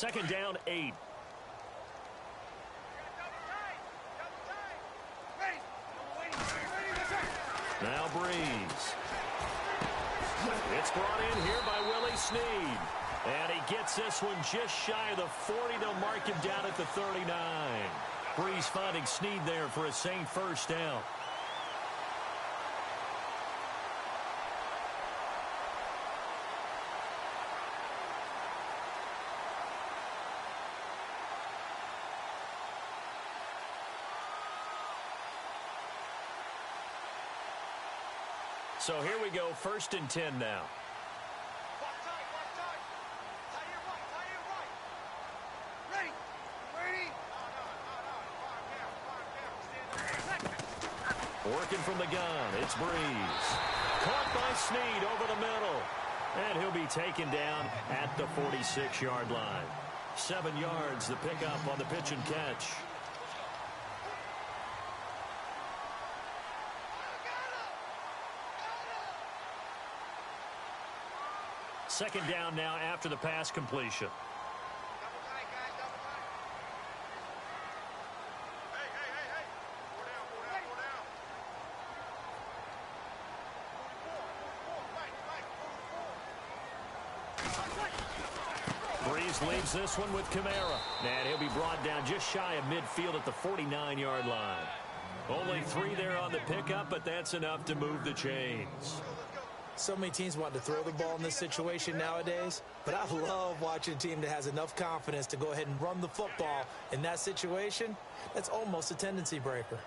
Second down, 8. Now Breeze. It's brought in here by Willie Snead. And he gets this one just shy of the 40. They'll mark him down at the 39. Breeze finding Snead there for a Saint first down. So here we go, 1st and 10 now. Working from the gun, it's Breeze. Caught by Snead over the middle. And he'll be taken down at the 46-yard line. 7 yards, the pickup on the pitch and catch. Second down now after the pass completion. Breeze leaves this one with Kamara. And he'll be brought down just shy of midfield at the 49-yard line. Only 3 there on the pickup, but that's enough to move the chains. So many teams want to throw the ball in this situation nowadays, but I love watching a team that has enough confidence to go ahead and run the football in that situation. That's almost a tendency breaker.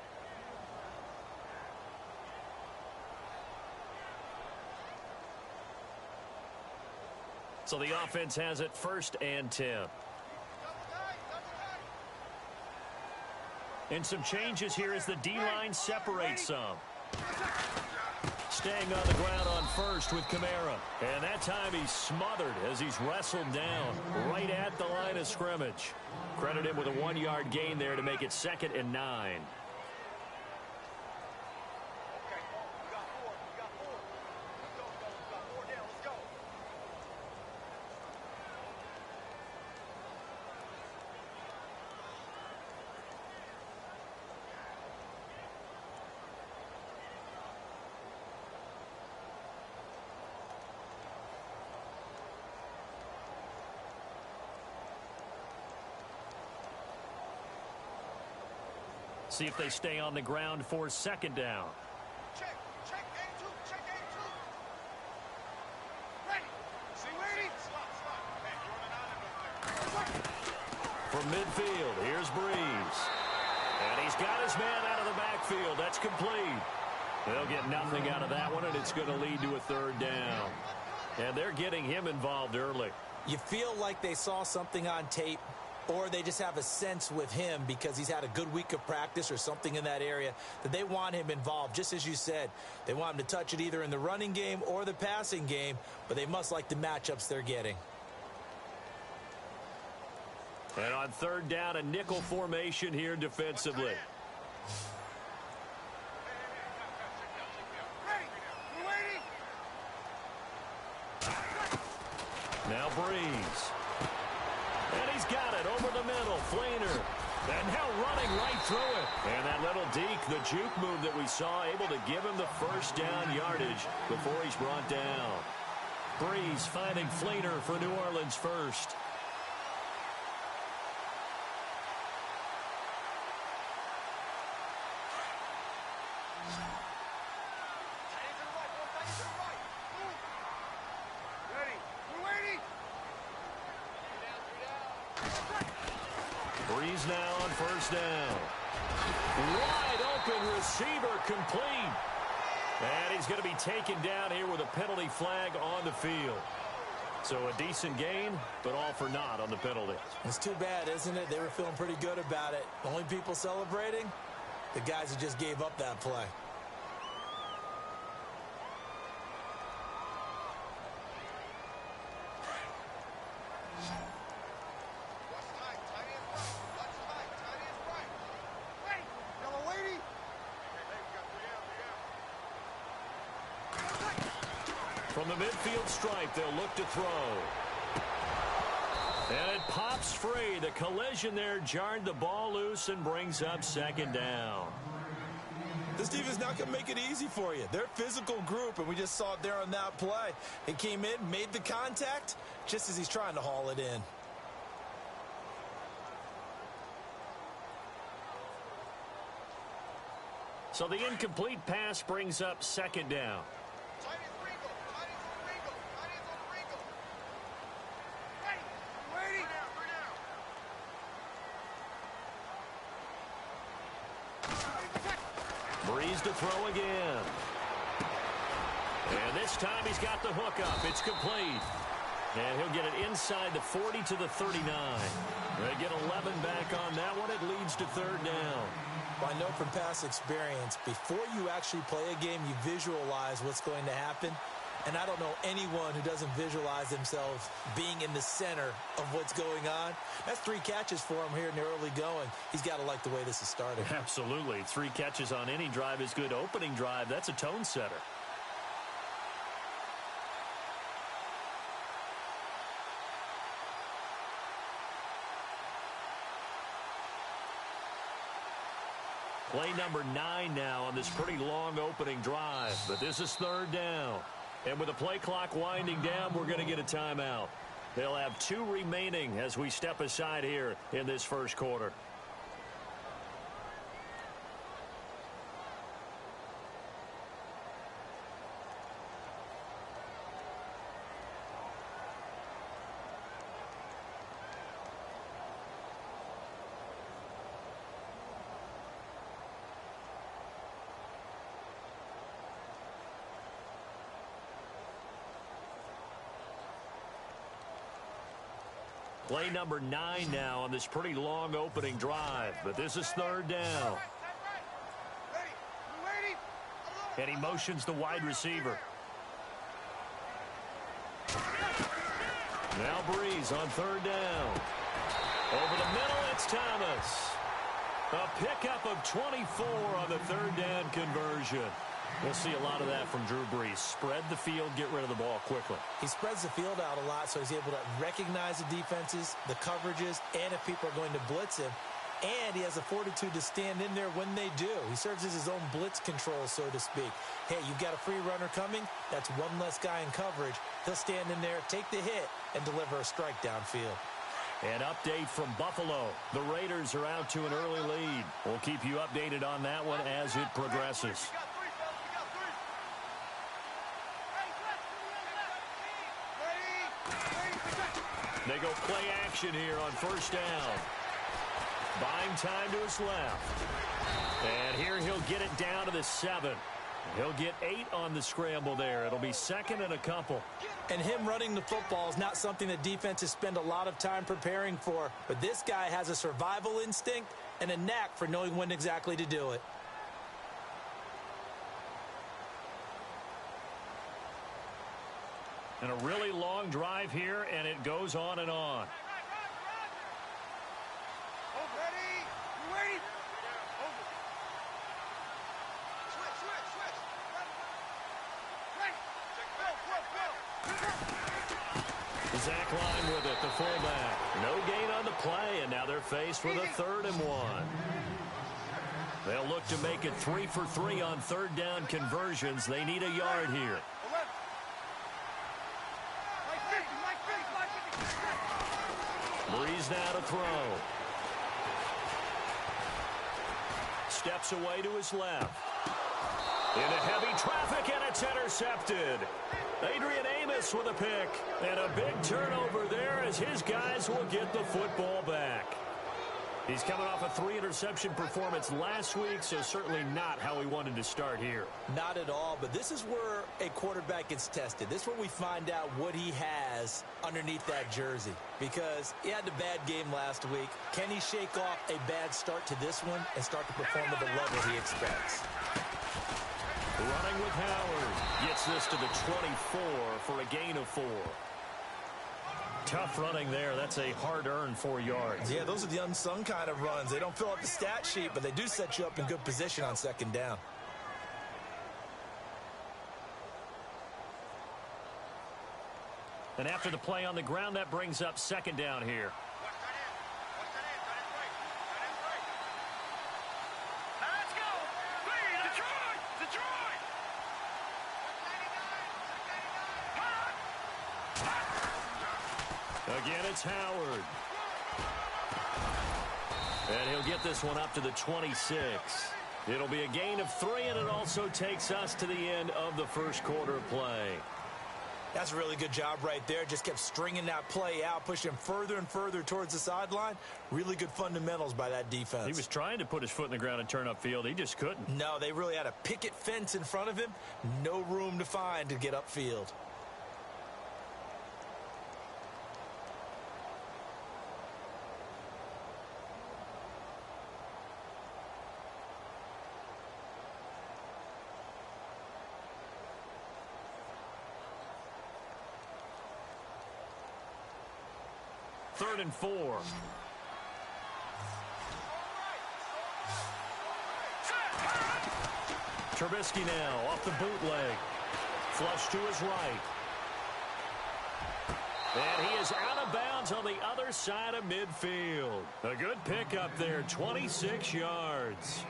So the offense has it 1st and 10. And some changes here as the D-line separates some. Staying on the ground on first with Kamara. And that time he's smothered as he's wrestled down right at the line of scrimmage. Credit him with a 1-yard gain there to make it 2nd and 9. See if they stay on the ground for 2nd down. Check A2, check A2. Ready. See, waiting. From midfield, here's Breeze. And he's got his man out of the backfield. That's complete. They'll get nothing out of that one, and it's going to lead to a 3rd down. And they're getting him involved early. You feel like they saw something on tape, or they just have a sense with him because he's had a good week of practice or something in that area that they want him involved. Just as you said, they want him to touch it either in the running game or the passing game, but they must like the matchups they're getting. And on 3rd down, a nickel formation here defensively. Now Breeze. And he's got it over the middle. Flainer. And now running right through it. And that little deke, the juke move that we saw, able to give him the 1st down yardage before he's brought down. Breeze finding Flainer for New Orleans first. Breeze now on 1st down. Wide open receiver complete. And he's going to be taken down here with a penalty flag on the field. So a decent gain, but all for naught on the penalty. It's too bad, isn't it? They were feeling pretty good about it. The only people celebrating, the guys who just gave up that play. From the midfield stripe, they'll look to throw. And a pops free. The collision there jarred the ball loose and brings up second down. This defense is not going to make it easy for you. They're a physical group, and we just saw it there on that play. He came in, made the contact, just as he's trying to haul it in. So the incomplete pass brings up second down. Breeze to throw again. And this time he's got the hook up. It's complete. And he'll get it inside the 40 to the 39. They get 11 back on that one. It leads to third down. Well, I know from past experience, before you actually play a game, you visualize what's going to happen. And I don't know anyone who doesn't visualize themselves being in the center of what's going on. That's 3 catches for him here in the early going. He's got to like the way this is started. Absolutely. 3 catches on any drive is good. Opening drive, that's a tone setter. Play number 9 now on this pretty long opening drive. But this is third down. And with the play clock winding down, we're going to get a timeout. They'll have 2 remaining as we step aside here in this first quarter. Play number 9 now on this pretty long opening drive. But this is third down. And he motions the wide receiver. Now Breeze on third down. Over the middle, it's Thomas. A pickup of 24 on the third down conversion. We'll see a lot of that from Drew Brees. Spread the field, get rid of the ball quickly. He spreads the field out a lot, so he's able to recognize the defenses, the coverages, and if people are going to blitz him. And he has the fortitude to stand in there when they do. He serves as his own blitz control, so to speak. Hey, you've got a free runner coming. That's one less guy in coverage. He'll stand in there, take the hit, and deliver a strike downfield. An update from Buffalo. The Raiders are out to an early lead. We'll keep you updated on that one as it progresses. They go play action here on first down. Buying time to his left. And here he'll get it down to the 7. He'll get 8 on the scramble there. It'll be second and a couple. And him running the football is not something that defenses spend a lot of time preparing for. But this guy has a survival instinct and a knack for knowing when exactly to do it. And a really long drive here, and it goes on and on. Zach Line with it, the fullback. No gain on the play, and now they're faced with a 3rd and 1. They'll look to make it 3 for 3 on third down conversions. They need a yard here. Breeze now to throw. Steps away to his left. Into heavy traffic, and it's intercepted. Adrian Amos with a pick. And a big turnover there as his guys will get the football back. He's coming off a 3-interception performance last week, so certainly not how he wanted to start here. Not at all, but this is where a quarterback gets tested. This is where we find out what he has underneath that jersey. Because he had a bad game last week. Can he shake off a bad start to this one and start to perform at the level he expects? Running with Howard. Gets this to the 24 for a gain of 4. Tough running there. That's a hard-earned 4 yards. Yeah, those are the unsung kind of runs. They don't fill up the stat sheet, but they do set you up in good position on second down. And after the play on the ground, that brings up second down here. Again, it's Howard. And he'll get this one up to the 26. It'll be a gain of 3, and it also takes us to the end of the first quarter of play. That's a really good job right there. Just kept stringing that play out, pushing him further and further towards the sideline. Really good fundamentals by that defense. He was trying to put his foot in the ground and turn upfield. He just couldn't. No, they really had a picket fence in front of him. No room to find to get upfield. Third and 4. Trubisky now off the bootleg. Flush to his right. And he is out of bounds on the other side of midfield. A good pickup there, 26 yards.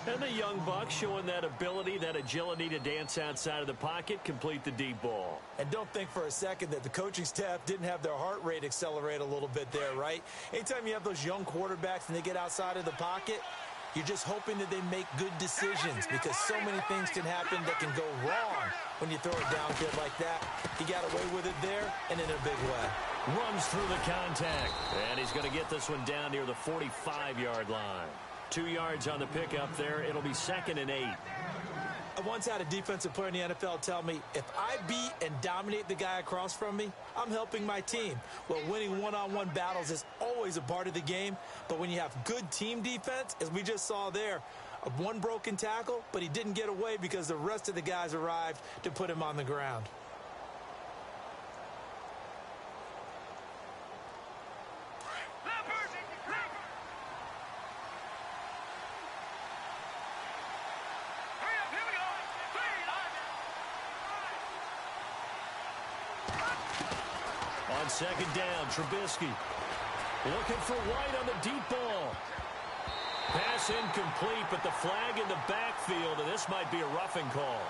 And the young buck showing that ability, that agility to dance outside of the pocket, complete the deep ball. And don't think for a second that the coaching staff didn't have their heart rate accelerate a little bit there, right? Anytime you have those young quarterbacks and they get outside of the pocket, you're just hoping that they make good decisions because so many things can happen that can go wrong when you throw it downfield like that. He got away with it there and in a big way. Runs through the contact. And he's going to get this one down near the 45-yard line. 2 yards on the pickup there. It'll be 2nd and 8. I once had a defensive player in the NFL tell me, if I beat and dominate the guy across from me, I'm helping my team. Well, winning one-on-one battles is always a part of the game, but when you have good team defense, as we just saw there, one broken tackle, but he didn't get away because the rest of the guys arrived to put him on the ground. On 2nd down, Trubisky looking for White on the deep ball. Pass incomplete, but the flag in the backfield, and this might be a roughing call.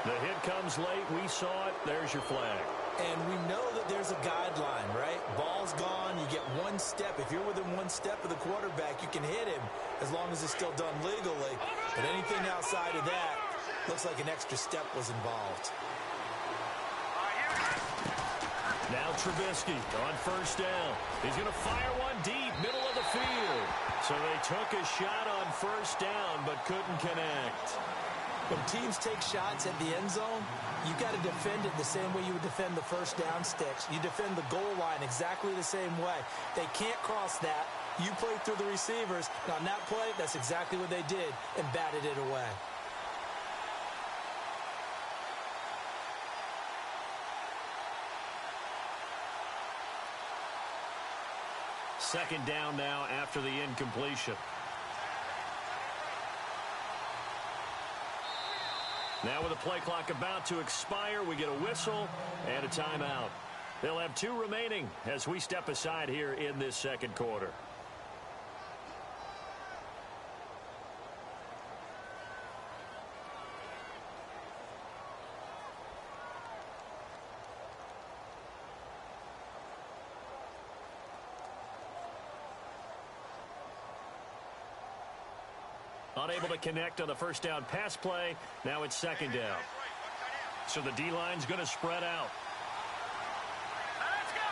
The hit comes late. We saw it. There's your flag. And we know that there's a guideline, right? Ball's gone. You get one step. If you're within one step of the quarterback, you can hit him as long as it's still done legally. But anything outside of that looks like an extra step was involved. Now Trubisky on 1st down. He's going to fire one deep, middle of the field. So they took a shot on 1st down, but couldn't connect. When teams take shots at the end zone, you got to defend it the same way you would defend the 1st down sticks. You defend the goal line exactly the same way. They can't cross that. You play through the receivers. And on that play, that's exactly what they did and batted it away. Second down now after the incompletion. Now with the play clock about to expire, we get a whistle and a timeout. They'll have 2 remaining as we step aside here in this 2nd quarter. Unable to connect on the 1st down pass play. Now it's 2nd down. So the D-line's going to spread out. Let's go.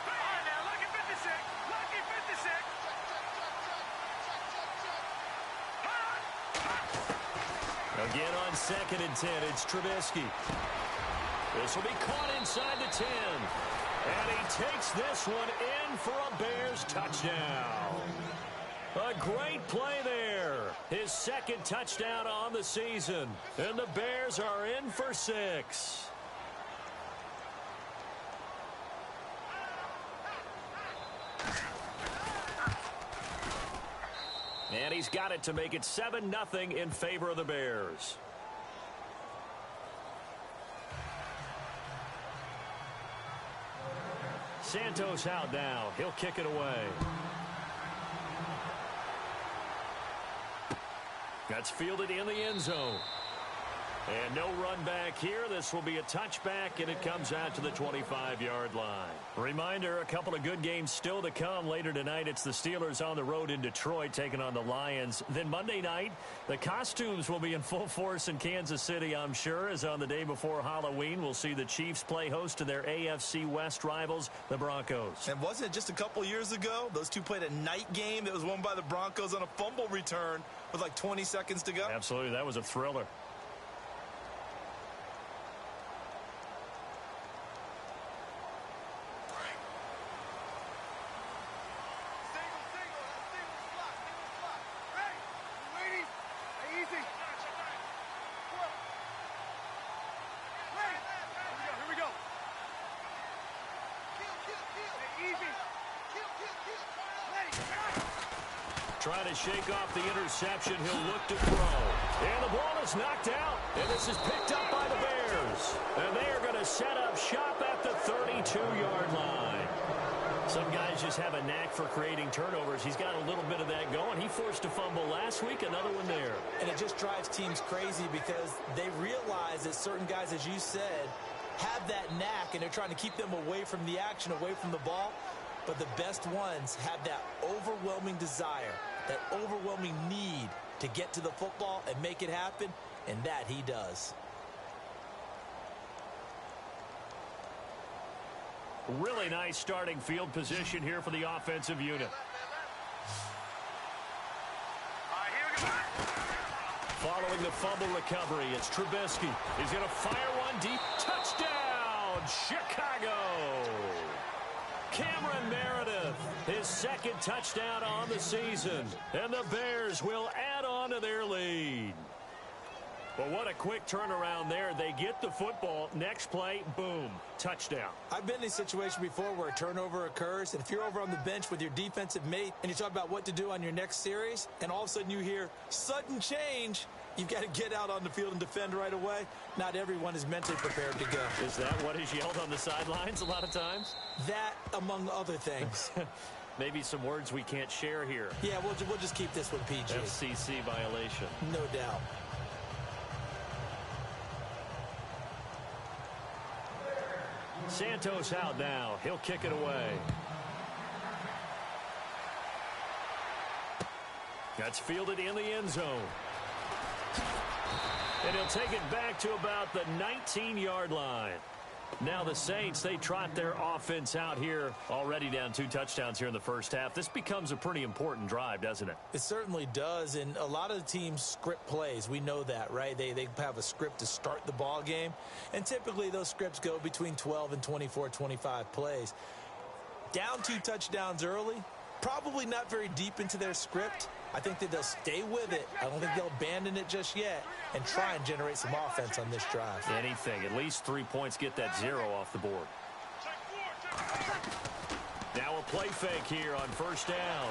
Come on now. Lucky 56. Lucky 56. Again on 2nd and 10, it's Trubisky. This will be caught inside the 10. And he takes this one in for a Bears touchdown. A great play there. His 2nd touchdown on the season. And the Bears are in for 6. And he's got it to make it 7-0 in favor of the Bears. Santos out now. He'll kick it away. That's fielded in the end zone. And no run back here. This will be a touchback, and it comes out to the 25-yard line. Reminder, a couple of good games still to come. Later tonight, it's the Steelers on the road in Detroit taking on the Lions. Then Monday night, the costumes will be in full force in Kansas City, I'm sure, as on the day before Halloween, we'll see the Chiefs play host to their AFC West rivals, the Broncos. And wasn't it just a couple years ago, those two played a night game that was won by the Broncos on a fumble return with like 20 seconds to go? Absolutely, that was a thriller. Trying to shake off the interception. He'll look to throw. And the ball is knocked out. And this is picked up by the Bears. And they are going to set up shop at the 32-yard line. Some guys just have a knack for creating turnovers. He's got a little bit of that going. He forced a fumble last week, another one there. And it just drives teams crazy because they realize that certain guys, as you said, have that knack, and they're trying to keep them away from the action, away from the ball. But the best ones have that overwhelming desire, that overwhelming need to get to the football and make it happen, and that he does. Really nice starting field position here for the offensive unit. Following the fumble recovery, it's Trubisky. He's going to fire one deep. Touchdown, Chicago! Cameron Meredith, his second touchdown on the season. And the Bears will add on to their lead. Well, what a quick turnaround there. They get the football. Next play, boom, touchdown. I've been in a situation before where a turnover occurs, and if you're over on the bench with your defensive mate and you talk about what to do on your next series, and all of a sudden you hear sudden change, you've got to get out on the field and defend right away. Not everyone is mentally prepared to go. Is that what is yelled on the sidelines a lot of times? That, among other things. Maybe some words we can't share here. Yeah, we'll just keep this one PG. FCC violation. No doubt. Santos out now. He'll kick it away. That's fielded in the end zone. And he'll take it back to about the 19-yard line. Now the Saints, they trot their offense out here, already down 2 touchdowns here in the first half. This becomes a pretty important drive, doesn't it? It certainly does, and a lot of the teams script plays. We know that, right? They have a script to start the ball game, and typically those scripts go between 12 and 24, 25 plays. Down 2 touchdowns early, probably not very deep into their script. I think that they'll stay with it. I don't think they'll abandon it just yet and try and generate some offense on this drive. Anything. At least 3 points, get that 0 off the board. Now a play fake here on first down.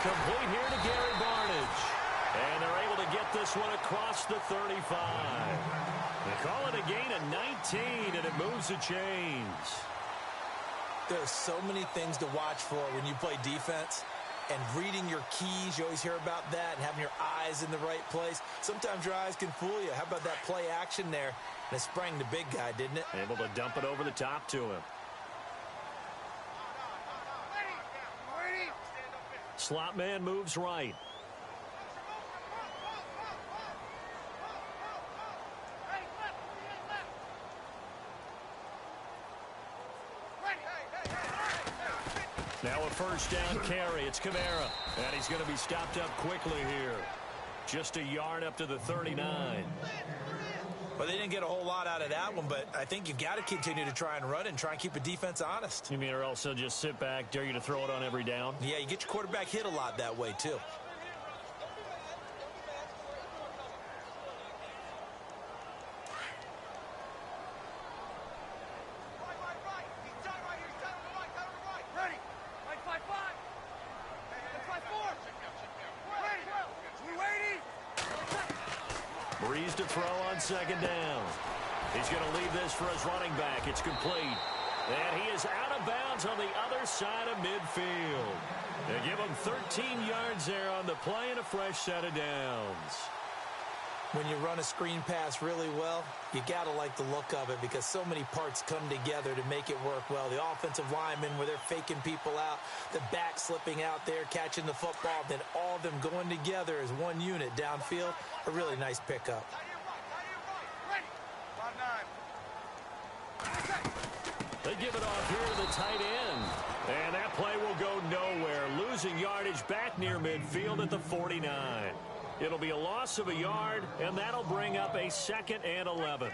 Complete here to Gary Barnidge. And they're able to get this one across the 35. They call it a gain of 19, and it moves the chains. There are so many things to watch for when you play defense. And reading your keys, you always hear about that, and having your eyes in the right place. Sometimes your eyes can fool you. How about that play action there? And it sprang the big guy, didn't it? Able to dump it over the top to him. Slot man moves right. Now a first down carry. It's Kamara. And he's going to be stopped up quickly here. Just a yard up to the 39. Well, they didn't get a whole lot out of that one, but I think you've got to continue to try and run and try and keep a defense honest. You mean or else they'll just sit back, dare you to throw it on every down? Yeah, you get your quarterback hit a lot that way, too. Breeze to throw on second down. He's going to leave this for his running back. It's complete. And he is out of bounds on the other side of midfield. They give him 13 yards there on the play and a fresh set of downs. When you run a screen pass really well, you got to like the look of it because so many parts come together to make it work well. The offensive linemen, where they're faking people out, the back slipping out there, catching the football, then all of them going together as one unit downfield. A really nice pickup. They give it off here to the tight end. And that play will go nowhere. Losing yardage back near midfield at the 49. It'll be a loss of a yard, and that'll bring up a 2nd and 11.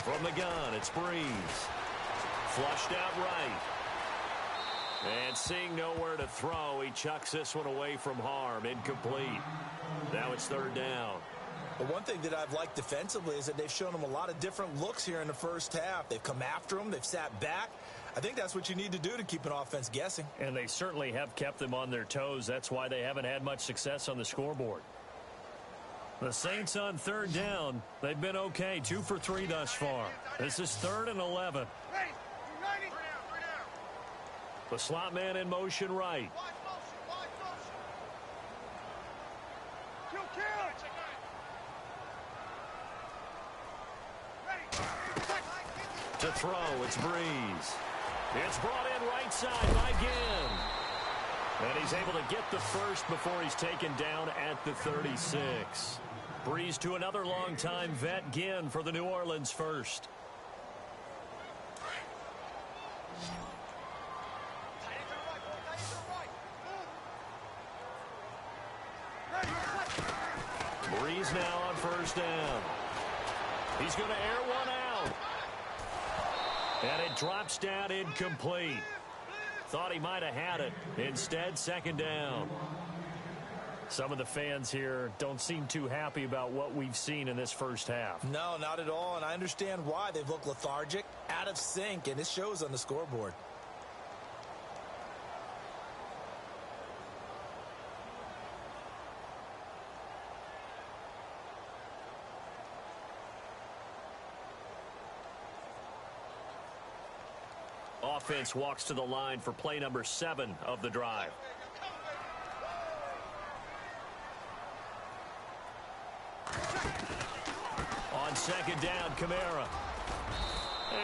From the gun, it's Breeze. Flushed out right. And seeing nowhere to throw, he chucks this one away from harm. Incomplete. Now it's 3rd down. But one thing that I've liked defensively is that they've shown them a lot of different looks here in the first half. They've come after them. They've sat back. I think that's what you need to do to keep an offense guessing. And they certainly have kept them on their toes. That's why they haven't had much success on the scoreboard. The Saints on 3rd down. They've been okay. 2 for 3 thus far. This is 3rd and 11. The slot man in motion right. To throw, it's Breeze. It's brought in right side by Ginn. And he's able to get the first before he's taken down at the 36. Breeze to another long-time vet, Ginn, for the New Orleans first. Breeze now on 1st down. He's going to air one out. And it drops down incomplete. Thought he might have had it. Instead, 2nd down. Some of the fans here don't seem too happy about what we've seen in this first half. No, not at all, and I understand why. They've looked lethargic, out of sync, and it shows on the scoreboard. Offense walks to the line for play number 7 of the drive. On 2nd down, Kamara.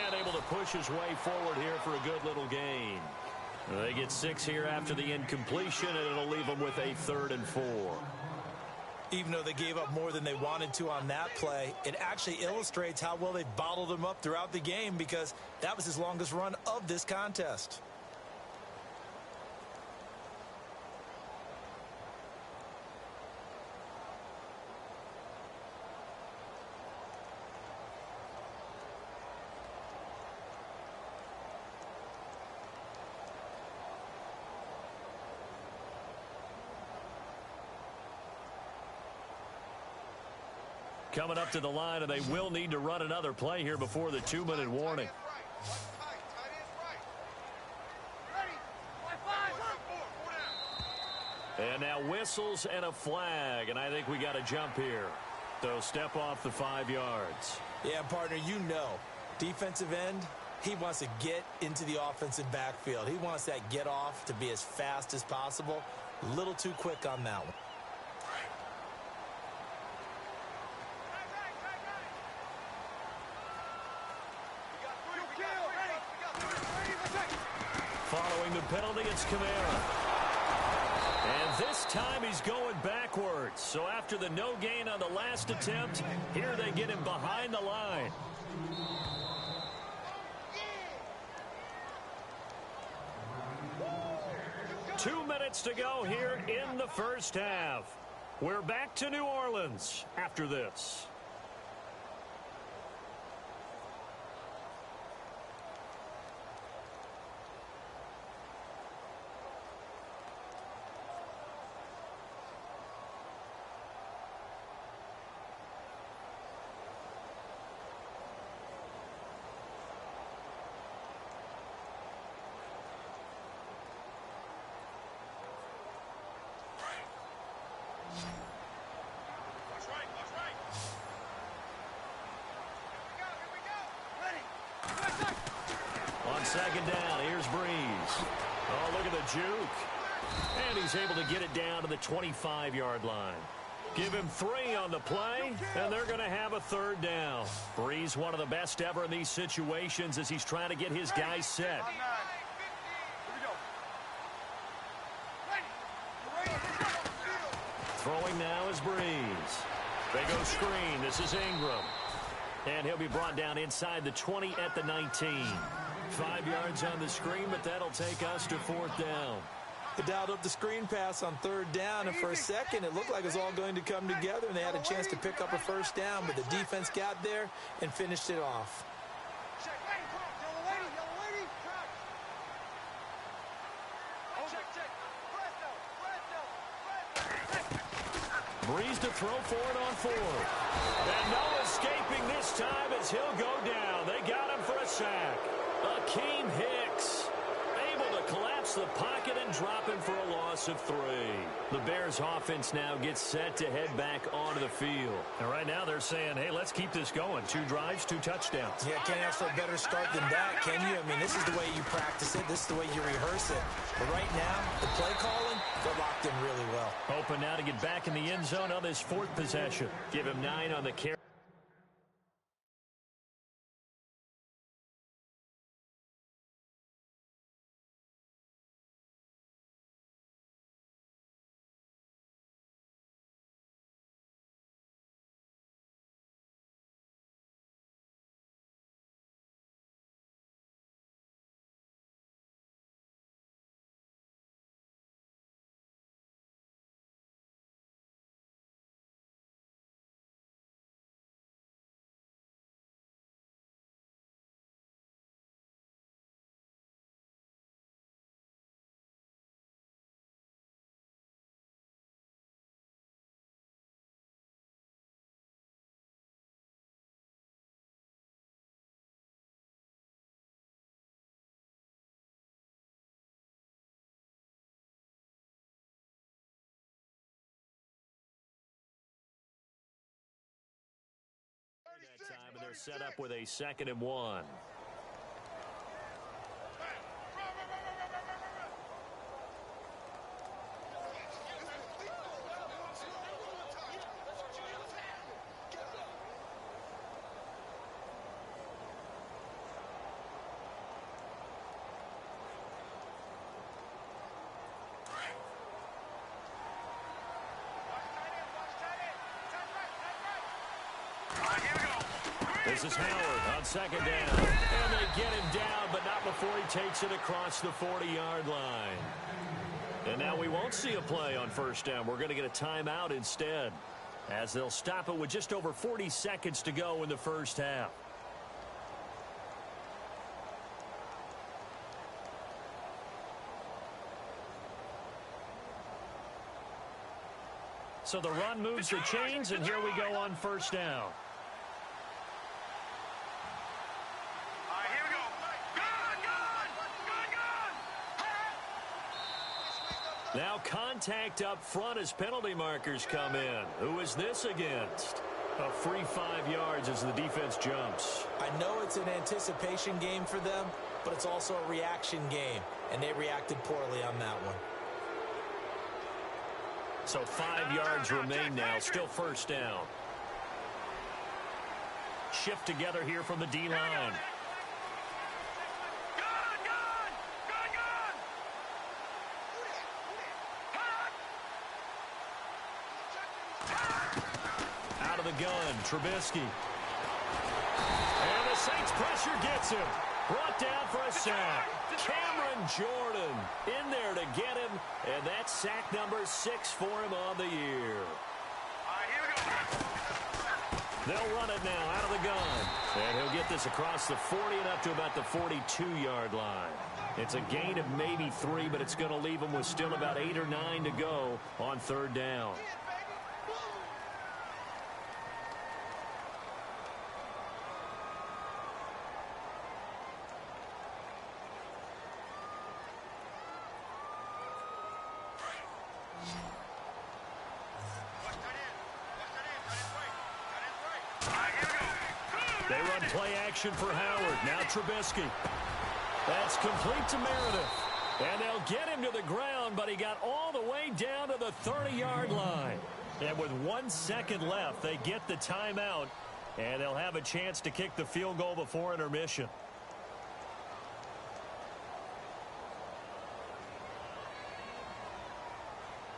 And able to push his way forward here for a good little gain. They get 6 here after the incompletion, and it'll leave them with a 3rd and 4. Even though they gave up more than they wanted to on that play, it actually illustrates how well they bottled him up throughout the game because that was his longest run of this contest. Coming up to the line, and they will need to run another play here before the 2-minute warning. And now whistles and a flag, and I think we got a jump here. So step off the 5 yards. Yeah, partner, you know, defensive end, he wants to get into the offensive backfield. He wants that get off to be as fast as possible. A little too quick on that one. Following the penalty, it's Kamara. And this time he's going backwards. So after the no gain on the last attempt, here they get him behind the line. Two minutes to go here in the first half. We're back to New Orleans after this. second down. Here's Breeze. Oh, look at the juke. And he's able to get it down to the 25-yard line. Give him 3 on the play, and they're going to have a third down. Breeze, one of the best ever in these situations as he's trying to get his guys set. Throwing now is Breeze. They go screen. This is Ingram. And he'll be brought down inside the 20 at the 19. 5 yards on the screen, but that'll take us to 4th down. They dialed up the screen pass on 3rd down, and for a second it looked like it was all going to come together, and they had a chance to pick up a first down, but the defense got there and finished it off. Breeze to throw for it on 4th. And no escaping this time as he'll go down. They got him for a sack. Akeem Hicks able to collapse the pocket and drop him for a loss of 3. The Bears offense now gets set to head back onto the field. And right now they're saying, hey, let's keep this going. 2 drives, 2 touchdowns. Yeah, can't ask for a better start than that, can you? I mean, this is the way you practice it. This is the way you rehearse it. But right now, the play calling, they're locked in really well. Open now to get back in the end zone on this 4th possession. Give him 9 on the carry. That time, and they're set up with a 2nd and 1. This is Howard on 2nd down. And they get him down, but not before he takes it across the 40-yard line. And now we won't see a play on 1st down. We're going to get a timeout instead, as they'll stop it with just over 40 seconds to go in the 1st half. So the run moves the chains, and here we go on 1st down. Now contact up front as penalty markers come in. Who is this against? A free 5 yards as the defense jumps. I know it's an anticipation game for them, but it's also a reaction game, and they reacted poorly on that one. So 5 yards remain now, still 1st down. Shift together here from the D-line. The gun, Trubisky. And the Saints pressure gets him. Brought down for a sack. Cameron Jordan in there to get him. And that's sack number 6 for him on the year. They'll run it now out of the gun. And he'll get this across the 40 and up to about the 42-yard line. It's a gain of maybe 3, but it's going to leave him with still about 8 or 9 to go on 3rd down. They run play action for Howard. Now Trubisky. That's complete to Meredith. And they'll get him to the ground, but he got all the way down to the 30-yard line. And with 1 second left, they get the timeout, and they'll have a chance to kick the field goal before intermission.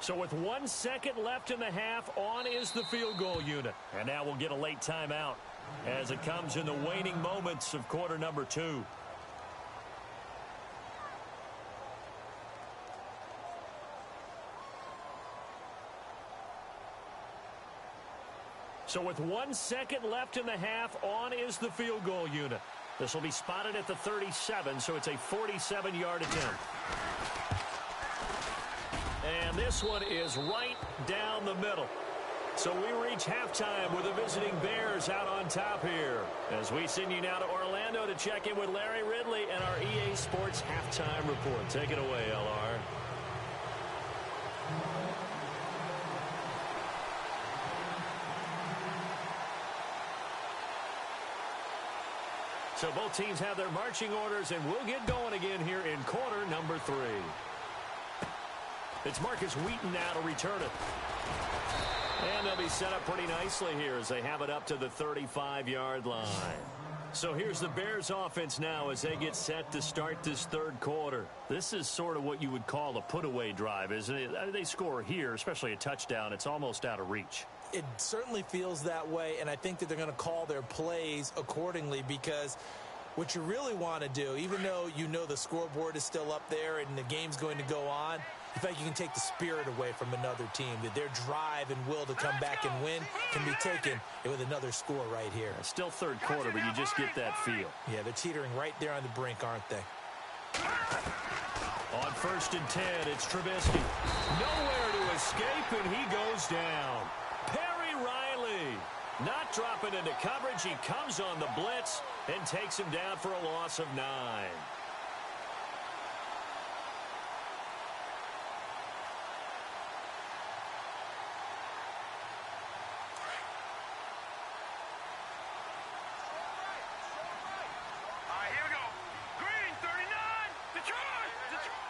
So with 1 second left in the half, on is the field goal unit. And now we'll get a late timeout as it comes in the waning moments of quarter number 2. So with 1 second left in the half, on is the field goal unit. This will be spotted at the 37, so it's a 47-yard attempt. And this one is right down the middle. So we reach halftime with the visiting Bears out on top here. As we send you now to Orlando to check in with Larry Ridley and our EA Sports Halftime Report. Take it away, LR. So both teams have their marching orders, and we'll get going again here in quarter number 3. It's Marcus Wheaton now to return it. And they'll be set up pretty nicely here as they have it up to the 35-yard line. So here's the Bears offense now as they get set to start this third quarter. This is sort of what you would call a put-away drive, isn't it? They score here, especially a touchdown. It's almost out of reach. It certainly feels that way, and I think that they're going to call their plays accordingly, because what you really want to do, even though you know the scoreboard is still up there and the game's going to go on, in fact, you can take the spirit away from another team, that their drive and will to come back and win can be taken with another score right here. It's still third quarter, but you just get that feel. Yeah, they're teetering right there on the brink, aren't they? On 1st and 10, it's Trubisky. Nowhere to escape, and he goes down. Perry Riley not dropping into coverage. He comes on the blitz and takes him down for a loss of 9.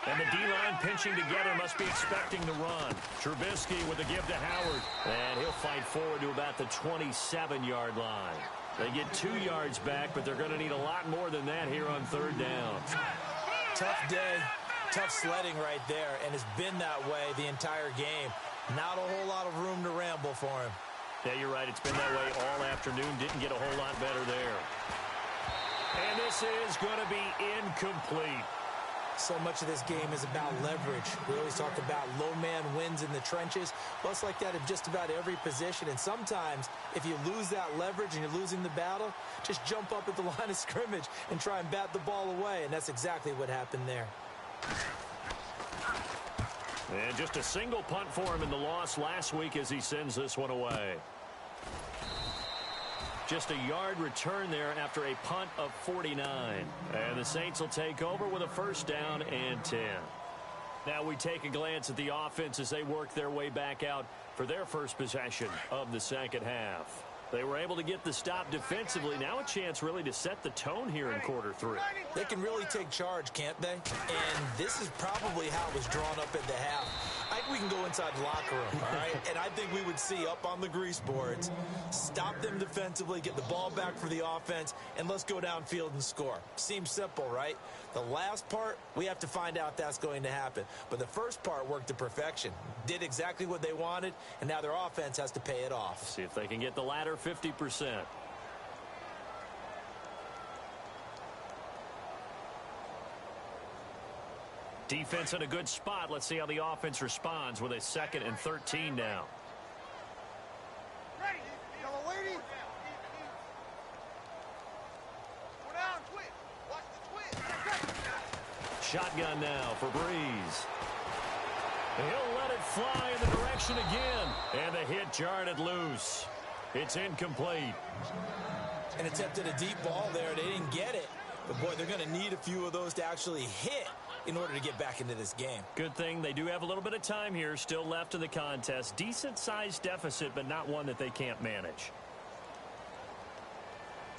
And the D-line pinching together must be expecting the run. Trubisky with a give to Howard. And he'll fight forward to about the 27-yard line. They get 2 yards back, but they're going to need a lot more than that here on third down. Tough day, tough sledding right there, and it's been that way the entire game. Not a whole lot of room to ramble for him. Yeah, you're right. It's been that way all afternoon. Didn't get a whole lot better there. And this is going to be incomplete. So much of this game is about leverage. We always talk about low man wins in the trenches. Well, it's like that in just about every position. And sometimes, if you lose that leverage and you're losing the battle, just jump up at the line of scrimmage and try and bat the ball away. And that's exactly what happened there. And just a single punt for him in the loss last week as he sends this one away. Just a yard return there after a punt of 49. And the Saints will take over with a 1st down and 10. Now we take a glance at the offense as they work their way back out for their first possession of the second half. They were able to get the stop defensively. Now a chance really to set the tone here in quarter 3. They can really take charge, can't they? And this is probably how it was drawn up at the half. I think we can go inside the locker room, all right? And I think we would see up on the grease boards, stop them defensively, get the ball back for the offense, and let's go downfield and score. Seems simple, right? The last part, we have to find out that's going to happen. But the first part worked to perfection. Did exactly what they wanted, and now their offense has to pay it off. See if they can get the latter 50%. Defense in a good spot. Let's see how the offense responds with a 2nd and 13 now. Ready. Yellow lady. Go down, quick. Watch the twist. Shotgun now for Breeze. He'll let it fly in the direction again. And the hit jarred it loose. It's incomplete. And attempted a deep ball there. They didn't get it. But, boy, they're going to need a few of those to actually hit in order to get back into this game. Good thing they do have a little bit of time here still left in the contest. Decent-sized deficit, but not one that they can't manage.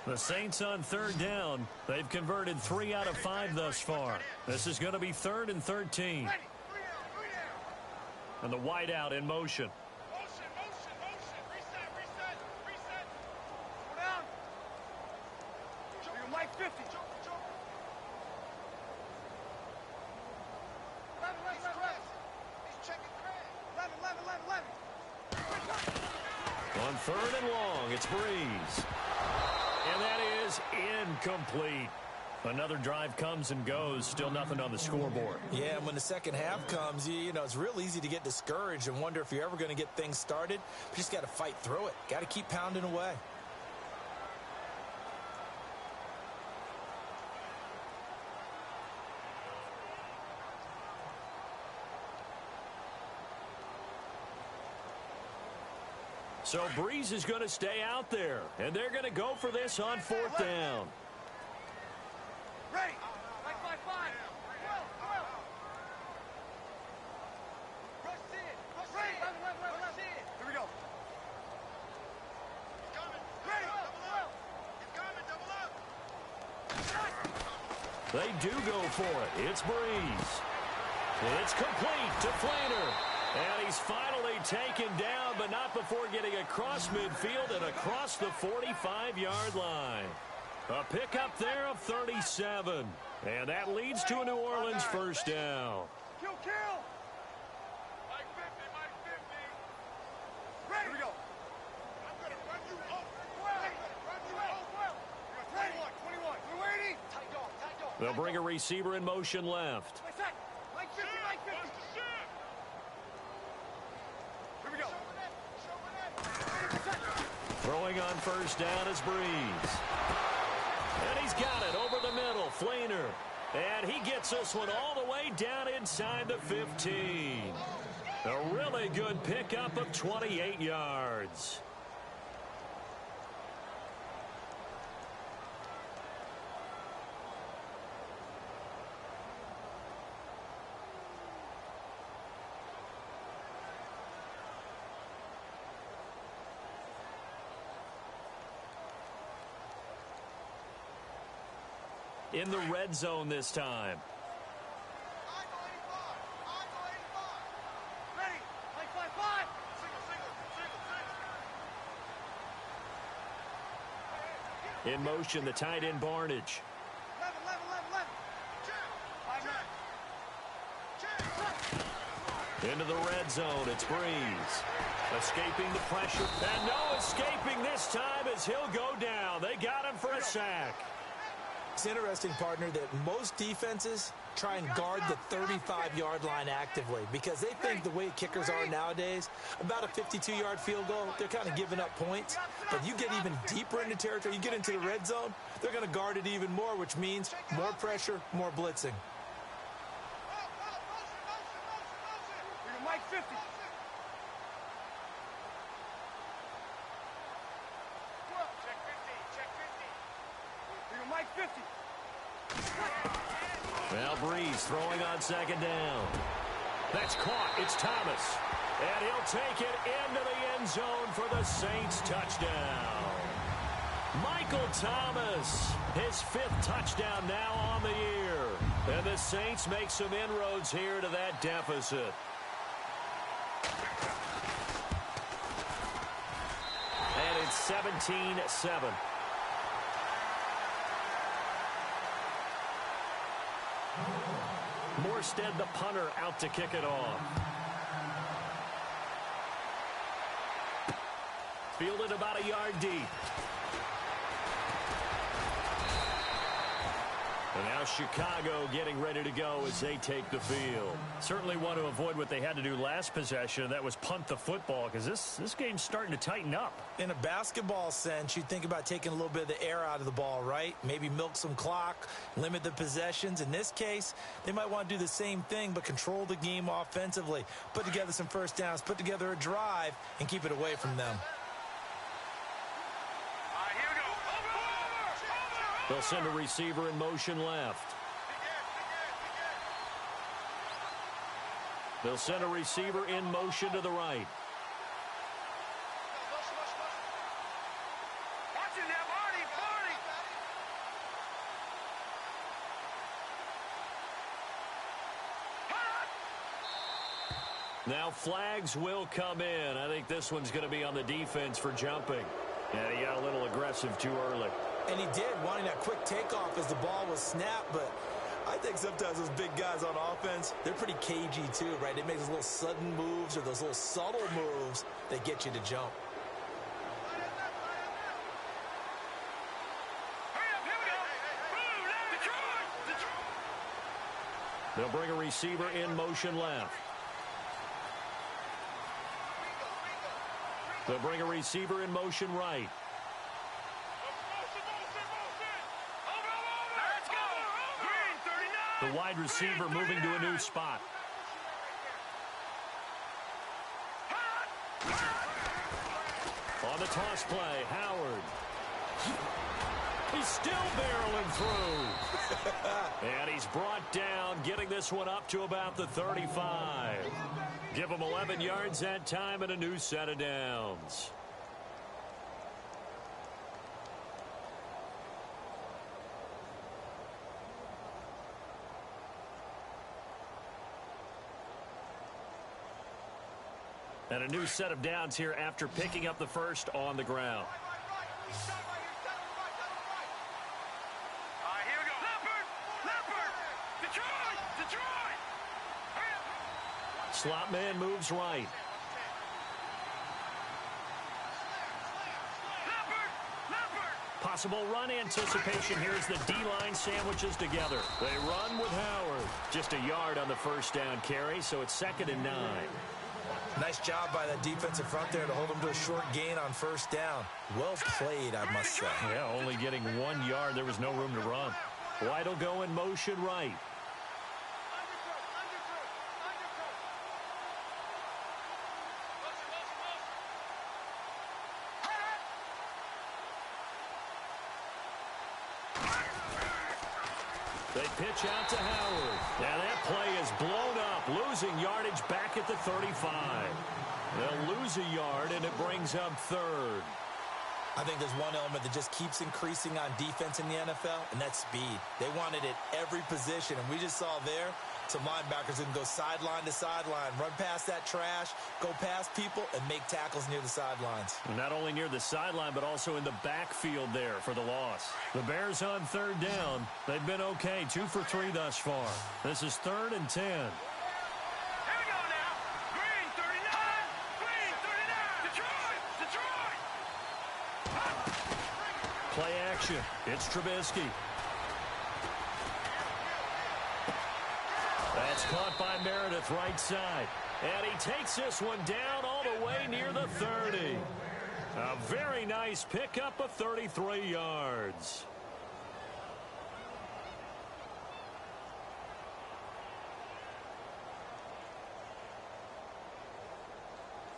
The Saints on third down. They've converted 3 out of 5 thus far. This is going to be 3rd and 13. And the wideout in motion. On 3rd and long, it's Breeze. And that is incomplete. Another drive comes and goes. Still nothing on the scoreboard. Yeah, and when the second half comes, you know, it's real easy to get discouraged and wonder if you're ever going to get things started. You just got to fight through it. Got to keep pounding away. So Breeze is going to stay out there, and they're going to go for this on 4th down. Ready. 5-5-5. Well. Rush in. Rush in. Here we go. He's coming. Ready. Double up. He's coming. Double up. They do go for it. It's Breeze. It's complete to Flainer. And he's finally taken down, but not before getting across midfield and across the 45-yard line. A pickup there of 37. And that leads to a New Orleans first down. Kill. Mike 50. Ready. Here we go. I'm going to run you over. Run you over. 21. We're waiting. Tight dog. They'll bring a receiver in motion left. Mike 50. Here we go. Throwing on first down is Breeze. And he's got it over the middle. Flainer. And he gets this one all the way down inside the 15. A really good pickup of 28 yards. In the red zone this time. Ready. 5-5-5. Single. In motion, the tight end Barnage. 11. Into the red zone, it's Breeze. Escaping the pressure. And no escaping this time as he'll go down. They got him for a sack. It's interesting, partner, that most defenses try and guard the 35-yard line actively because they think the way kickers are nowadays, about a 52-yard field goal, they're kind of giving up points. But you get even deeper into territory, you get into the red zone, they're going to guard it even more, which means more pressure, more blitzing. Mike 50. Check 50. Mike 50. Well, Breeze throwing on second down. That's caught. It's Thomas. And he'll take it into the end zone for the Saints touchdown. Michael Thomas, his 5th touchdown now on the year. And the Saints make some inroads here to that deficit. And it's 17-7. Morstead, the punter, out to kick it off. Fielded about a yard deep. And now Chicago getting ready to go as they take the field. Certainly want to avoid what they had to do last possession. That was punt the football because this game's starting to tighten up. In a basketball sense, you think about taking a little bit of the air out of the ball, right? Maybe milk some clock, limit the possessions. In this case, they might want to do the same thing but control the game offensively. Put together some first downs, put together a drive, and keep it away from them. They'll send a receiver in motion left. They'll send a receiver in motion to the right. Now flags will come in. I think this one's going to be on the defense for jumping. And he got a little aggressive too early. And he did, wanting that quick takeoff as the ball was snapped, but I think sometimes those big guys on offense, they're pretty cagey too, right? They make those little sudden moves or those little subtle moves that get you to jump. They'll bring a receiver in motion left. They'll bring a receiver in motion right. The wide receiver moving to a new spot. On the toss play, Howard. He's still barreling through. And he's brought down, getting this one up to about the 35. Give him 11 yards that time and a new set of downs. And a new set of downs here after picking up the first on the ground. Slot man moves right. Possible run anticipation here as the D-line sandwiches together. They run with Howard. Just a yard on the first down carry, so it's 2nd and 9. Nice job by that defensive front there to hold him to a short gain on first down. Well played, I must say. Yeah, only getting 1 yard. There was no room to run. White will go in motion right. They pitch out to Howard. Now that play is blown up, losing yardage back at the 35. They'll lose a yard, and it brings up 3rd. I think there's one element that just keeps increasing on defense in the NFL, and that's speed. They want it at every position, and we just saw there some linebackers who can go sideline to sideline, run past that trash, go past people, and make tackles near the sidelines. Not only near the sideline, but also in the backfield there for the loss. The Bears on 3rd down. They've been okay, 2 for 3 thus far. This is 3rd and 10. Play action. It's Trubisky. That's caught by Meredith, right side. And he takes this one down all the way near the 30. A very nice pickup of 33 yards.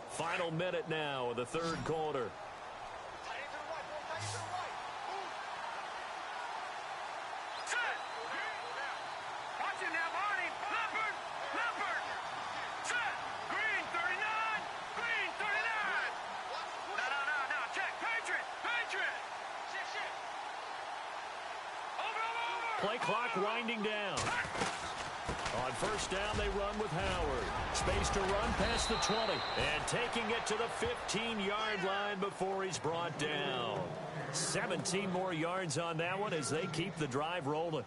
Final minute now of the 3rd quarter. Play clock winding down. On first down, they run with Howard. Space to run past the 20. And taking it to the 15-yard line before he's brought down. 17 more yards on that one as they keep the drive rolling.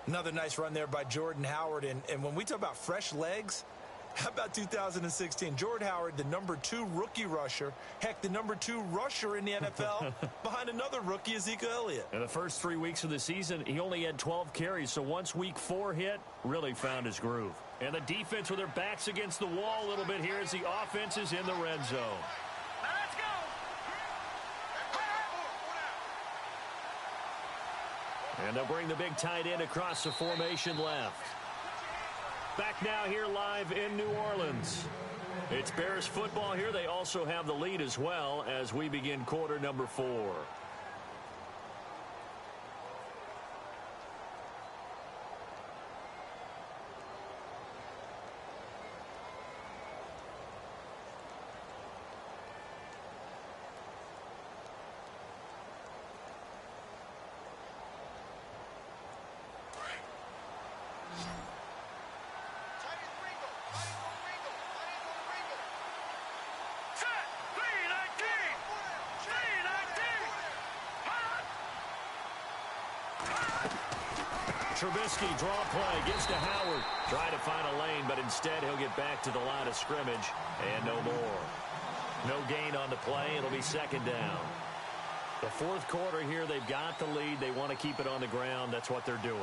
Another nice run there by Jordan Howard. And when we talk about fresh legs, how about 2016? Jordan Howard, the #2 rookie rusher. Heck, the #2 rusher in the NFL behind another rookie, Ezekiel Elliott. In the first 3 weeks of the season, he only had 12 carries. So once week 4 hit, really found his groove. And the defense with their backs against the wall a little bit here as the offense is in the red zone. And they'll bring the big tight end across the formation left. Back now here live in New Orleans. It's Bears football here. They also have the lead as well as we begin quarter number 4. Trubisky draw play, gives to Howard. Trying to find a lane, but instead he'll get back to the line of scrimmage and no more. No gain on the play. It'll be second down. The fourth quarter here, they've got the lead. They want to keep it on the ground. That's what they're doing.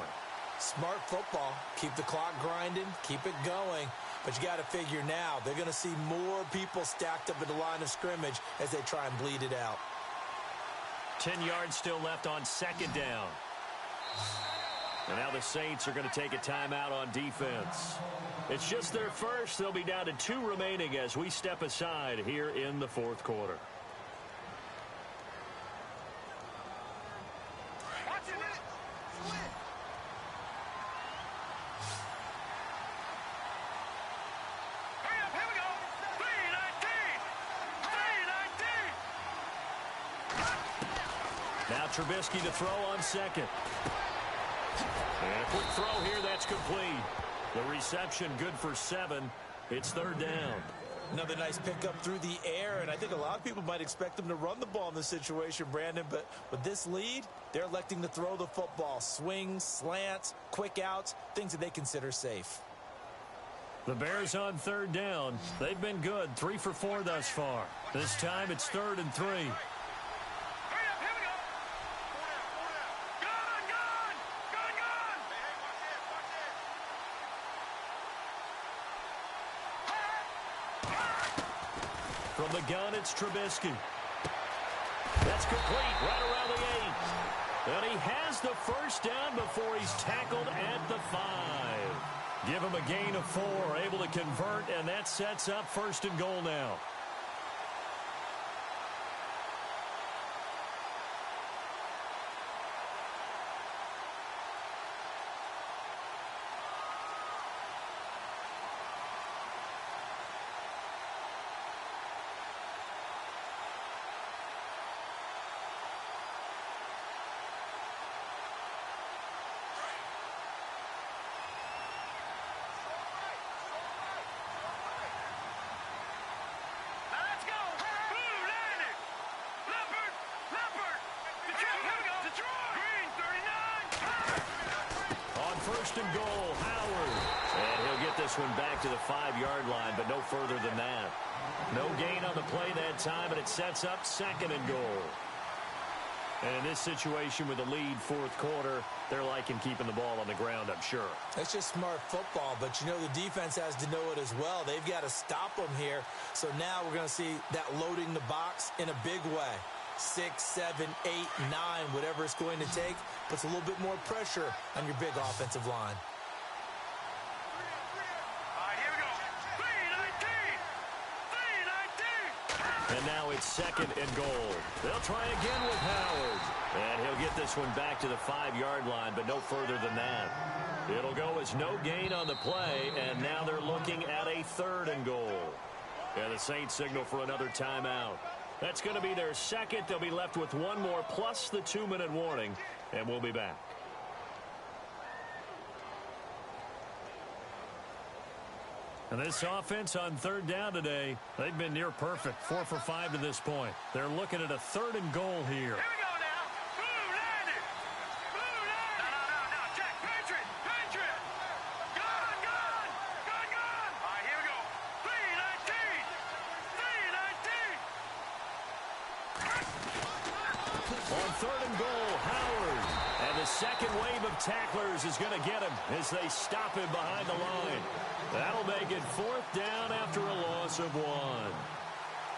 Smart football. Keep the clock grinding. Keep it going. But you got to figure now, they're going to see more people stacked up at the line of scrimmage as they try and bleed it out. 10 yards still left on second down. And now the Saints are going to take a timeout on defense. It's just their first. They'll be down to 2 remaining as we step aside here in the fourth quarter. Now Trubisky to throw on second. And a quick throw here, that's complete. The reception good for 7. It's third down. Another nice pickup through the air, and I think a lot of people might expect them to run the ball in this situation, Brandon, but with this lead, they're electing to throw the football. Swings, slants, quick outs, things that they consider safe. The Bears on third down. They've been good, 3 for 4 thus far. This time it's 3rd and 3. From the gun, it's Trubisky. That's complete right around the 8. And he has the first down before he's tackled at the 5. Give him a gain of 4, able to convert, and that sets up 1st and goal now. First and goal, Howard. And he'll get this one back to the 5-yard line, but no further than that. No gain on the play that time, but it sets up 2nd and goal. And in this situation with the lead fourth quarter, they're liking keeping the ball on the ground, I'm sure. It's just smart football, but you know the defense has to know it as well. They've got to stop them here. So now we're going to see that loading the box in a big way. 6, 7, 8, 9, whatever it's going to take, puts a little bit more pressure on your big offensive line. All right, here we go. 3-19. And now it's 2nd and goal. They'll try again with Howard. And he'll get this one back to the 5-yard line, but no further than that. It'll go as no gain on the play, and now they're looking at a 3rd and goal. And the Saints signal for another timeout. That's going to be their second. They'll be left with 1 more plus the 2-minute warning, and we'll be back. And this offense on third down today, they've been near perfect. 4 for 5 to this point. They're looking at a 3rd and goal here. Here we go now. Boom, landed. Boom, landed. No. Jack, Patriot. Gun. All right, here we go. 3-19. On 3rd and goal, Howard. And the second wave of tacklers is going to get him as they stop him behind the line. That'll make it 4th down after a loss of 1.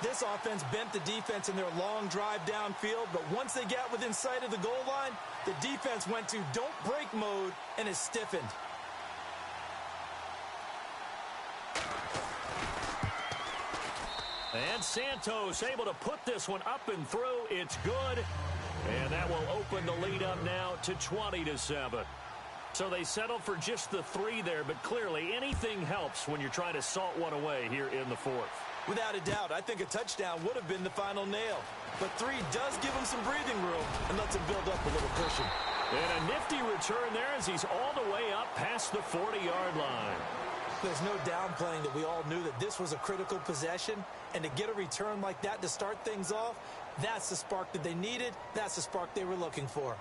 This offense bent the defense in their long drive downfield, but once they got within sight of the goal line, the defense went to don't break mode and is stiffened. And Santos able to put this one up and through. It's good. And that will open the lead up now to 20-7. So they settled for just the 3 there, but clearly anything helps when you're trying to salt one away here in the 4th. Without a doubt, I think a touchdown would have been the final nail. But 3 does give him some breathing room and lets him build up a little cushion. And a nifty return there as he's all the way up past the 40-yard line. There's no downplaying that we all knew that this was a critical possession, and to get a return like that to start things off, that's the spark that they needed. That's the spark they were looking for.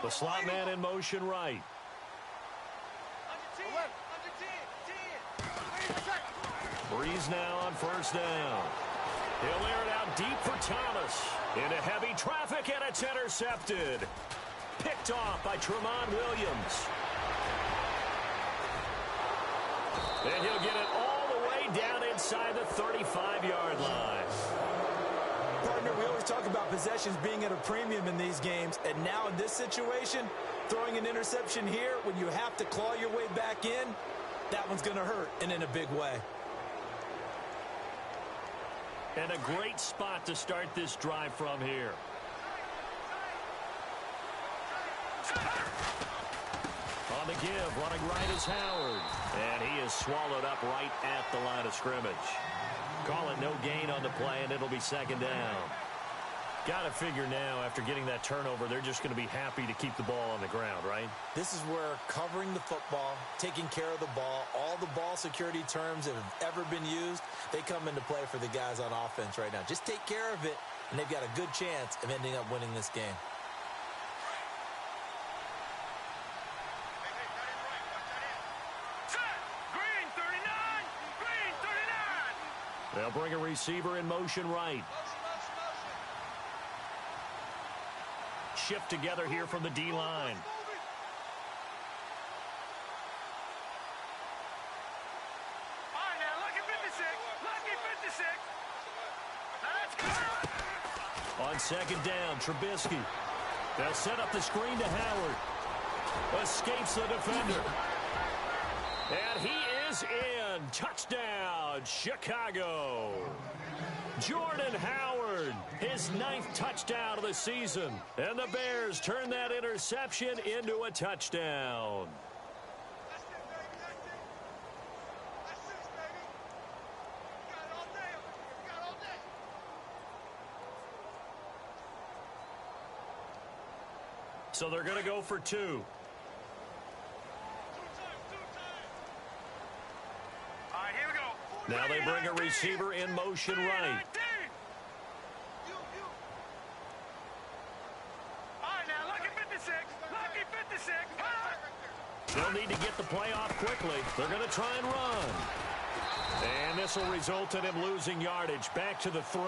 The slot man in motion right. Breeze now on first down. He'll air it out deep for Thomas. Into heavy traffic, and it's intercepted. Picked off by Tremont Williams. And he'll get it all the way down inside the 35-yard line. Partner, we always talk about possessions being at a premium in these games, and now in this situation, throwing an interception here when you have to claw your way back in, that one's going to hurt, and in a big way. And a great spot to start this drive from here. On the give, running right is Howard. And he is swallowed up right at the line of scrimmage. Call it no gain on the play, and it'll be second down. Got to figure now, after getting that turnover, they're just going to be happy to keep the ball on the ground, right? This is where covering the football, taking care of the ball, all the ball security terms that have ever been used, they come into play for the guys on offense right now. Just take care of it, and they've got a good chance of ending up winning this game. Green 39! Green 39! They'll bring a receiver in motion right. Shift together here from the D-line. All right, now, lucky 56. Lucky 56. Let's go. On second down, Trubisky. They'll set up the screen to Howard. Escapes the defender. And he is in. Touchdown, Chicago. Jordan Howard, his 9th touchdown of the season. And the Bears turn that interception into a touchdown. That's it, baby. That's it. That's it, baby. We got it all day over here. We got it all day. So they're going to go for 2. Two time. All right, here we go. Now they bring a receiver in motion right. All right, now, lucky 56. Lucky 56. They'll need to get the play off quickly. They're going to try and run. And this will result in him losing yardage. Back to the 3.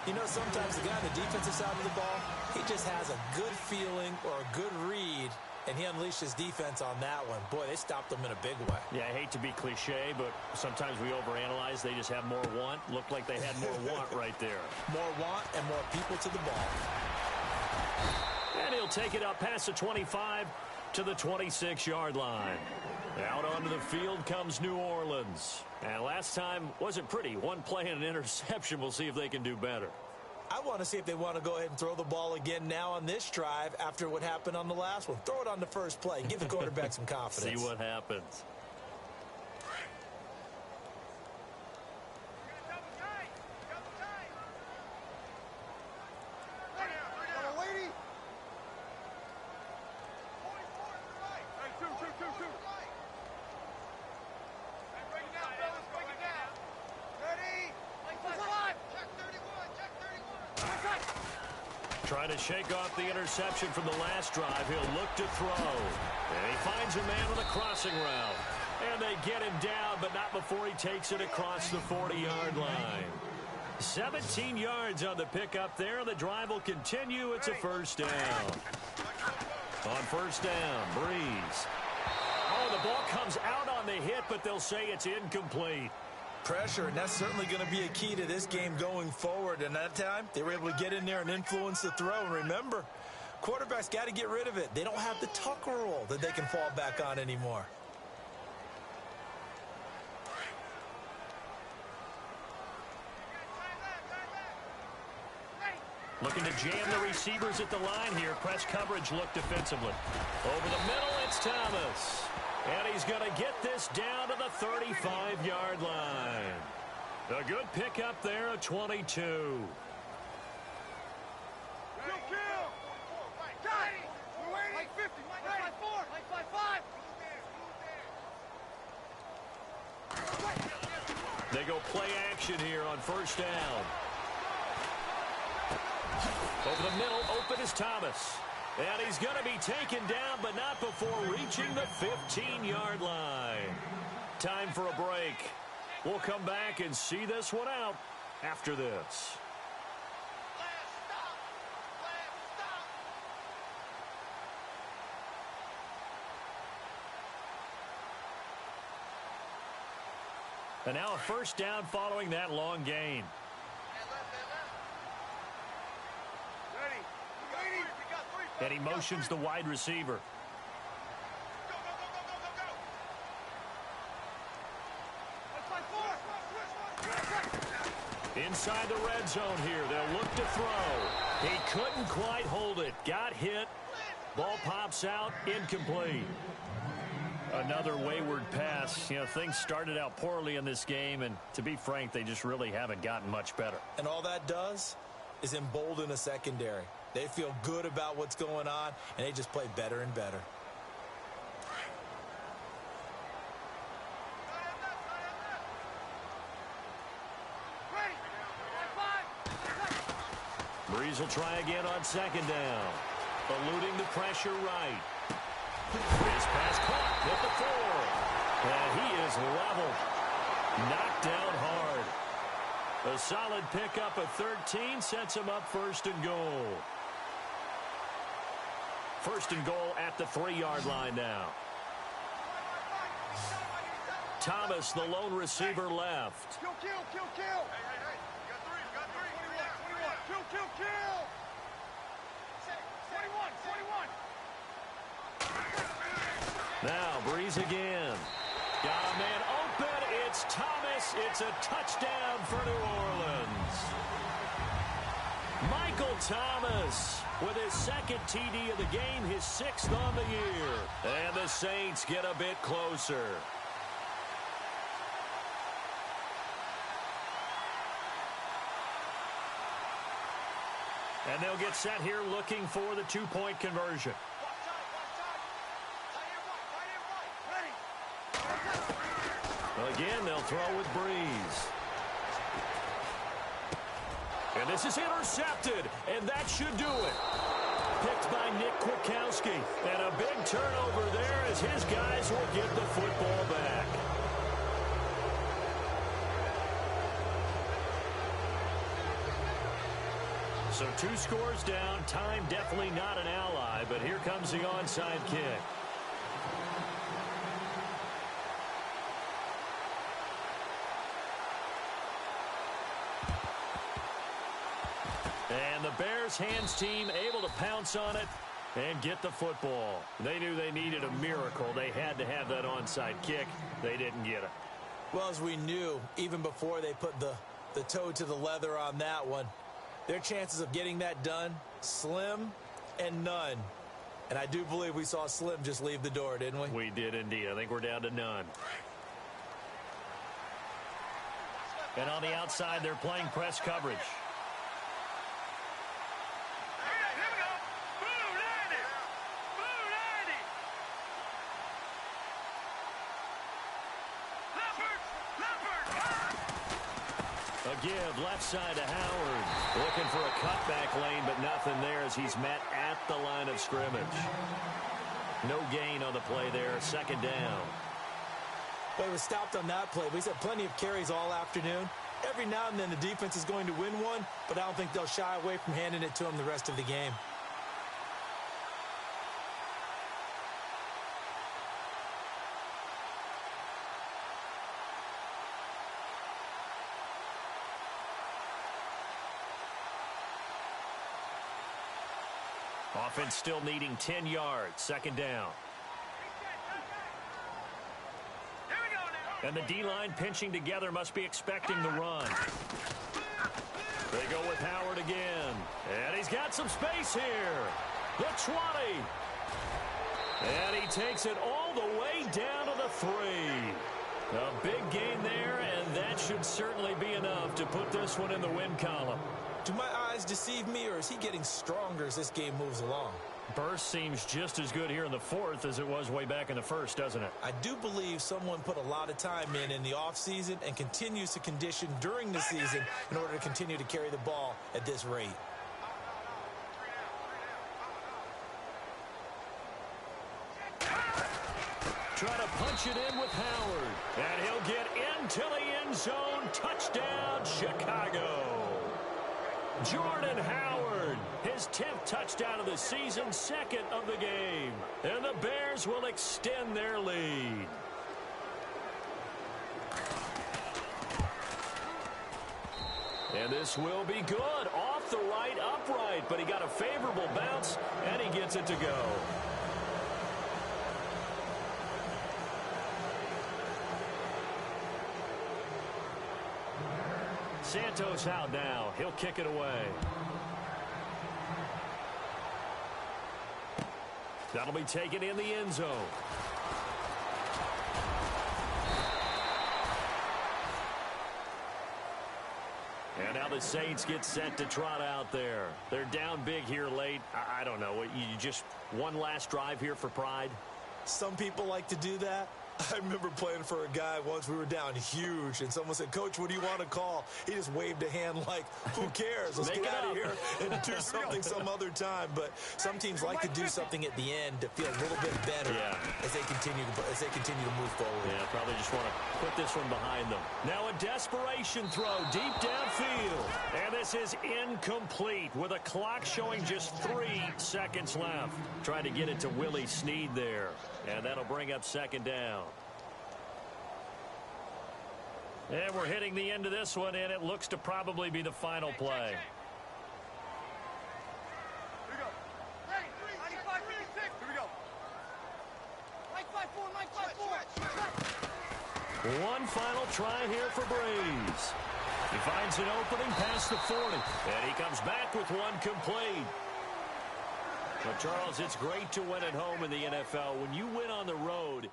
You know, sometimes the guy on the defensive side of the ball, he just has a good feeling or a good read, and he unleashed his defense on that one. Boy, they stopped him in a big way. Yeah, I hate to be cliche, but sometimes we overanalyze. They just have more want. Looked like they had more want right there. More want and more people to the ball. And he'll take it up past the 25 to the 26-yard line. Out onto the field comes New Orleans. And last time wasn't pretty. One play and an interception. We'll see if they can do better. I want to see if they want to go ahead and throw the ball again now on this drive after what happened on the last one. Throw it on the first play. Give the quarterback some confidence. See what happens. Trying to shake off the interception from the last drive. He'll look to throw. And he finds a man on the crossing route. And they get him down, but not before he takes it across the 40-yard line. 17 yards on the pickup there. The drive will continue. It's a first down. On first down, Breeze. Oh, the ball comes out on the hit, but they'll say it's incomplete. Pressure, and that's certainly going to be a key to this game going forward. And that time, they were able to get in there and influence the throw. And remember, quarterbacks got to get rid of it. They don't have the tuck rule that they can fall back on anymore. Looking to jam the receivers at the line here. Press coverage look defensively. Over the middle, it's Thomas. And he's going to get this down to the 35-yard line. A good pickup there at 22. They go play action here on first down. Over the middle, open is Thomas. And he's going to be taken down, but not before reaching the 15-yard line. Time for a break. We'll come back and see this one out after this. And now a first down following that long gain. And he motions the wide receiver. Inside the red zone here, they'll look to throw. He couldn't quite hold it. Got hit. Ball pops out, incomplete. Another wayward pass. You know, things started out poorly in this game, and to be frank, they just really haven't gotten much better. And all that does is embolden a secondary. They feel good about what's going on, and they just play better and better. Breeze will try again on second down. Eluding the pressure right. His pass caught at the 4. And he is leveled. Knocked down hard. A solid pickup of 13 sets him up first and goal. First and goal at the 3-yard line now. Thomas, the lone receiver, left. Kill. Hey. You got three. 21. Kill. 21. Now Breeze again. Got a man open. It's Thomas. It's a touchdown for New Orleans. Michael Thomas with his second TD of the game, his 6th on the year. And the Saints get a bit closer. And they'll get set here looking for the 2-point conversion. Again, they'll throw with Breeze. And this is intercepted, and that should do it. Picked by Nick Kwiatkowski. And a big turnover there as his guys will get the football back. So 2 scores down. Time definitely not an ally, but here comes the onside kick. And the Bears hands team able to pounce on it and get the football. They knew they needed a miracle. They had to have that onside kick. They didn't get it. Well, as we knew, even before they put the toe to the leather on that one, their chances of getting that done, slim and none. And I do believe we saw Slim just leave the door, didn't we? We did indeed. I think we're down to none. And on the outside, they're playing press coverage. A give left side to Howard. Looking for a cutback lane, but nothing there as he's met at the line of scrimmage. No gain on the play there. Second down. Well, he was stopped on that play, but he's had plenty of carries all afternoon. Every now and then the defense is going to win one, but I don't think they'll shy away from handing it to him the rest of the game. Offense still needing 10 yards. Second down. And the D-line pinching together must be expecting the run. They go with Howard again. And he's got some space here. The 20. And he takes it all the way down to the 3. A big gain there, and that should certainly be enough to put this one in the win column. Do my eyes deceive me, or is he getting stronger as this game moves along? Burst seems just as good here in the 4th as it was way back in the 1st, doesn't it? I do believe someone put a lot of time in the offseason and continues to condition during the season in order to continue to carry the ball at this rate. Try to punch it in with Howard. And he'll get into the end zone. Touchdown, Chicago. Jordan Howard, his 10th touchdown of the season, second of the game. And the Bears will extend their lead. And this will be good. Off the right upright, but he got a favorable bounce, and he gets it to go. Santos out now. He'll kick it away. That'll be taken in the end zone. And now the Saints get set to trot out there. They're down big here late. I don't know. You just one last drive here for pride? Some people like to do that. I remember playing for a guy once. We were down huge, and someone said, "Coach, what do you want to call?" He just waved a hand like, who cares? Let's get out of here and do something some other time. But some teams like to do something at the end to feel a little bit better as they continue to move forward. Yeah, probably just want to put this one behind them. Now a desperation throw deep downfield. And this is incomplete with a clock showing just 3 seconds left. Trying to get it to Willie Snead there. And that'll bring up second down. And we're hitting the end of this one, and it looks to probably be the final play. Here we go. 95, 56. Here we go. Mike 5-4, Mike 5-4. One final try here for Breeze. He finds an opening past the 40, and he comes back with one complete. But, Charles, it's great to win at home in the NFL. When you win on the road,